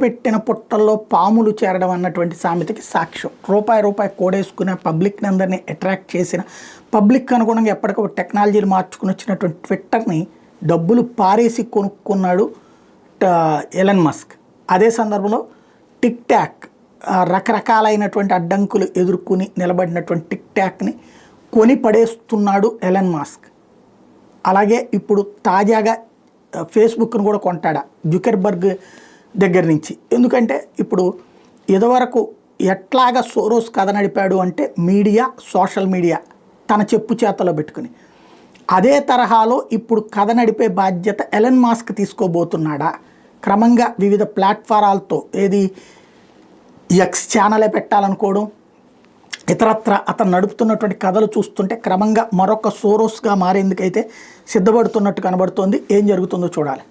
పెట్టిన పుట్టల్లో పాములు చేరడం అన్నటువంటి సామెతకి సాక్ష్యం. రూపాయి కోడేసుకునే పబ్లిక్ని అందరినీ అట్రాక్ట్ చేసిన, పబ్లిక్ అనుగుణంగా ఎప్పటికప్పుడు టెక్నాలజీలు మార్చుకుని వచ్చినటువంటి ట్విట్టర్ని డబ్బులు పారేసి కొనుక్కున్నాడు ఎలన్ మస్క్. అదే సందర్భంలో టిక్ టాక్ రకరకాలైనటువంటి అడ్డంకులు ఎదుర్కొని నిలబడినటువంటి టిక్ టాక్ని కొని పడేస్తున్నాడు ఎలన్ మస్క్. అలాగే ఇప్పుడు తాజాగా ఫేస్బుక్ను కూడా కొంటాడా జుకర్బర్గ్ దగ్గర నుంచి. ఎందుకంటే ఇప్పుడు ఇదివరకు ఎట్లాగా సోరోస్ కథ నడిపాడు అంటే మీడియా, సోషల్ మీడియా తన చెప్పు చేతలో పెట్టుకుని, అదే తరహాలో ఇప్పుడు కథ నడిపే బాధ్యత ఎలన్ మస్క్ తీసుకోబోతున్నాడా? క్రమంగా వివిధ ప్లాట్ఫారాలతో ఏది ఎక్స్ ఛానలే పెట్టాలనుకోవడం, ఇతరత్ర అతను నడుపుతున్నటువంటి కథలు చూస్తుంటే క్రమంగా మరొక సోరోస్గా మారేందుకైతే సిద్ధపడుతున్నట్టు కనబడుతోంది. ఏం జరుగుతుందో చూడాలి.